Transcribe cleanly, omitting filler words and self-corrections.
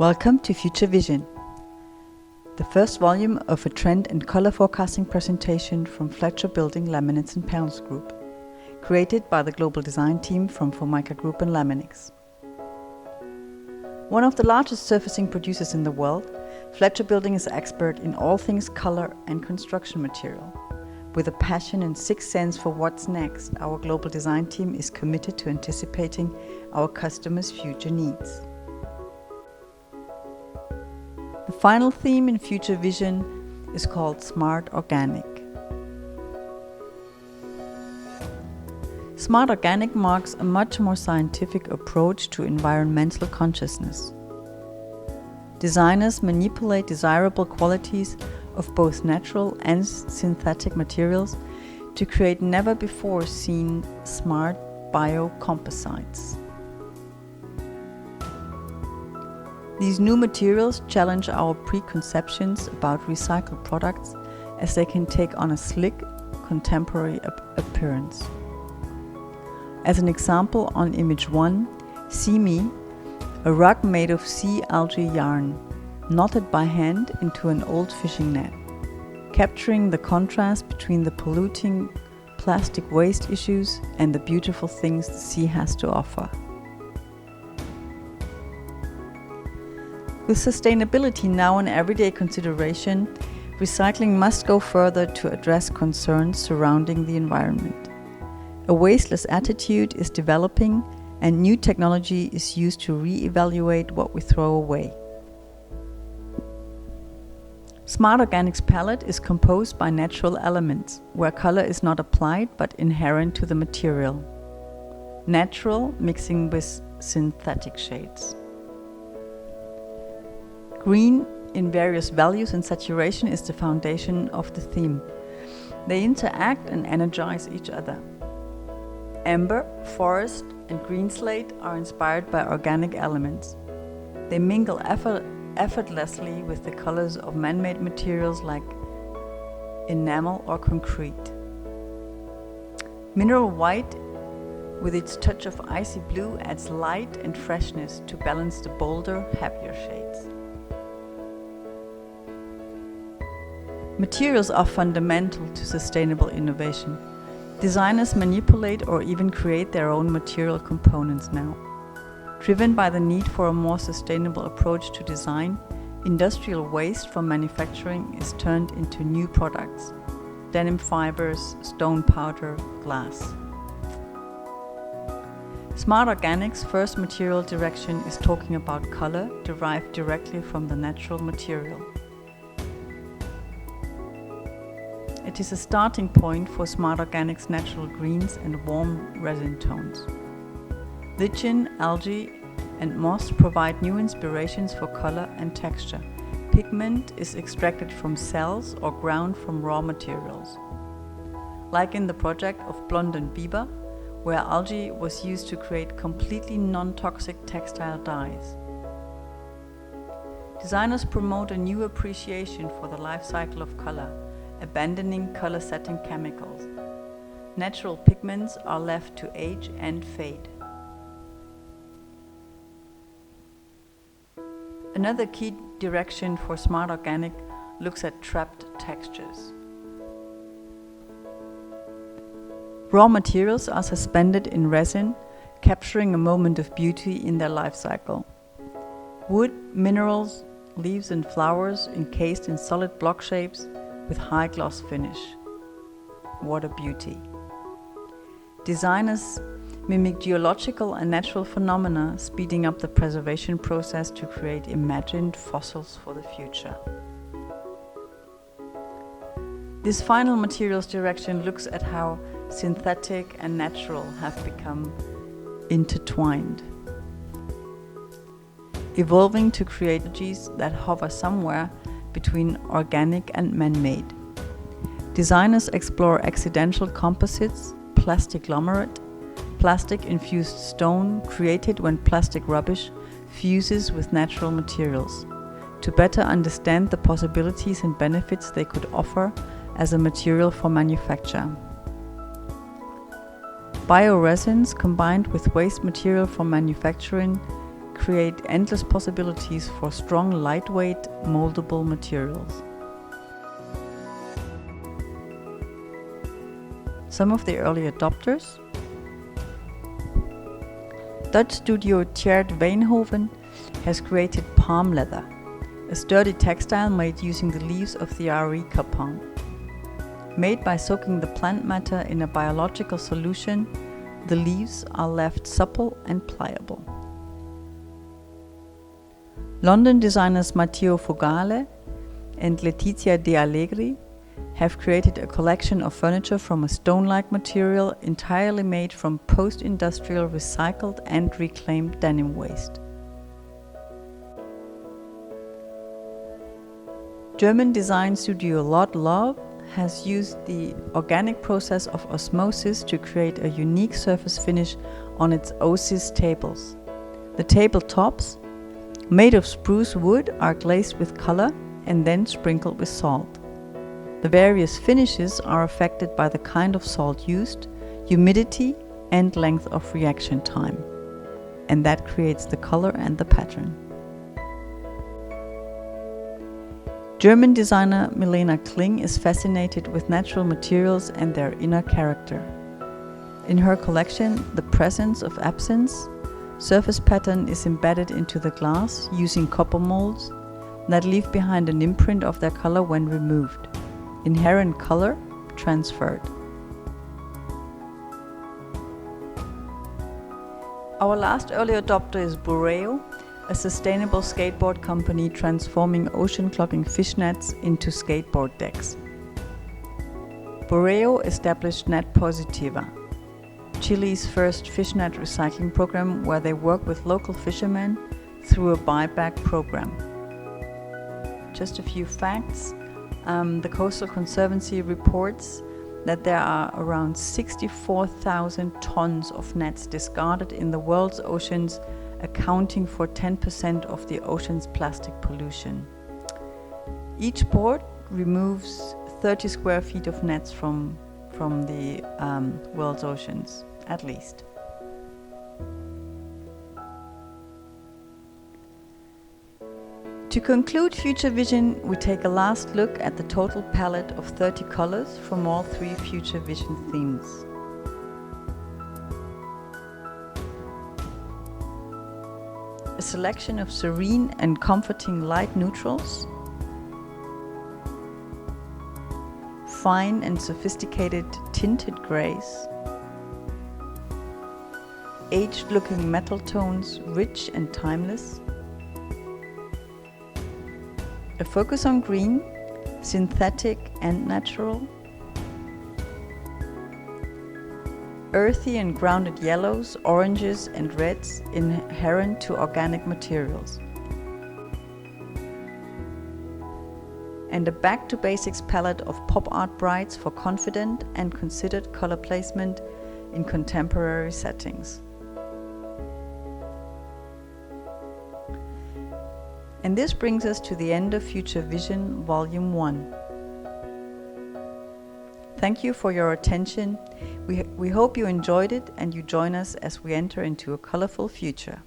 Welcome to Future Vision, the first volume of a trend and color forecasting presentation from Fletcher Building Laminates and Panels Group, created by the global design team from Formica Group and Laminex. One of the largest surfacing producers in the world, Fletcher Building is expert in all things color and construction material. With a passion and sixth sense for what's next, our global design team is committed to anticipating our customers' future needs. The final theme in Future Vision is called Smart Organic. Smart Organic marks a much more scientific approach to environmental consciousness. Designers manipulate desirable qualities of both natural and synthetic materials to create never-before-seen smart biocomposites. These new materials challenge our preconceptions about recycled products as they can take on a slick, contemporary appearance. As an example, on image 1, see me, a rug made of sea algae yarn, knotted by hand into an old fishing net, capturing the contrast between the polluting plastic waste issues and the beautiful things the sea has to offer. With sustainability now an everyday consideration, recycling must go further to address concerns surrounding the environment. A wasteless attitude is developing, and new technology is used to re-evaluate what we throw away. Smart Organic's palette is composed by natural elements, where color is not applied but inherent to the material. Natural mixing with synthetic shades. Green in various values and saturation is the foundation of the theme. They interact and energize each other. Amber, forest, and green slate are inspired by organic elements. They mingle effortlessly with the colors of man-made materials like enamel or concrete. Mineral white, with its touch of icy blue, adds light and freshness to balance the bolder, happier shades. Materials are fundamental to sustainable innovation. Designers manipulate or even create their own material components now. Driven by the need for a more sustainable approach to design, industrial waste from manufacturing is turned into new products: denim fibers, stone powder, glass. Smart Organic's first material direction is talking about color derived directly from the natural material. It is a starting point for Smart Organic's natural greens and warm resin tones. Lichen, algae, and moss provide new inspirations for color and texture. Pigment is extracted from cells or ground from raw materials. Like in the project of Blonde and Biber, where algae was used to create completely non-toxic textile dyes. Designers promote a new appreciation for the life cycle of color, abandoning color-setting chemicals. Natural pigments are left to age and fade. Another key direction for Smart Organic looks at trapped textures. Raw materials are suspended in resin, capturing a moment of beauty in their life cycle. Wood, minerals, leaves and flowers encased in solid block shapes with high gloss finish. What a beauty. Designers mimic geological and natural phenomena, speeding up the preservation process to create imagined fossils for the future. This final materials direction looks at how synthetic and natural have become intertwined, evolving to create energies that hover somewhere between organic and man-made. Designers explore accidental composites, plastic laminate, plastic-infused stone created when plastic rubbish fuses with natural materials, to better understand the possibilities and benefits they could offer as a material for manufacture. Bioresins combined with waste material from manufacturing create endless possibilities for strong, lightweight, moldable materials. Some of the early adopters: Dutch studio Tjerd Wijnhoven has created palm leather, a sturdy textile made using the leaves of the areca palm. Made by soaking the plant matter in a biological solution, the leaves are left supple and pliable. London designers Matteo Fogale and Letizia De Allegri have created a collection of furniture from a stone-like material entirely made from post-industrial recycled and reclaimed denim waste. German design studio Lot Love has used the organic process of osmosis to create a unique surface finish on its OSIS tables. The tabletops, made of spruce wood, are glazed with color and then sprinkled with salt. The various finishes are affected by the kind of salt used, humidity, and length of reaction time, and that creates the color and the pattern. German designer Milena Kling is fascinated with natural materials and their inner character. In her collection, The Presence of Absence, surface pattern is embedded into the glass using copper molds that leave behind an imprint of their color when removed. Inherent color transferred. Our last early adopter is Boreo, a sustainable skateboard company transforming ocean-clogging fishnets into skateboard decks. Boreo established Net Positiva, Chile's first fishnet recycling program, where they work with local fishermen through a buyback program. Just a few facts. The Coastal Conservancy reports that there are around 64,000 tons of nets discarded in the world's oceans, accounting for 10% of the ocean's plastic pollution. Each board removes 30 square feet of nets from the world's oceans, at least. To conclude Future Vision, we take a last look at the total palette of 30 colors from all 3 Future Vision themes. A selection of serene and comforting light neutrals, fine and sophisticated tinted grays, aged-looking metal tones, rich and timeless, a focus on green, synthetic and natural, earthy and grounded yellows, oranges and reds inherent to organic materials, and a back-to-basics palette of pop art brights for confident and considered color placement in contemporary settings. And this brings us to the end of Future Vision Volume 1. Thank you for your attention. We hope you enjoyed it and you join us as we enter into a colorful future.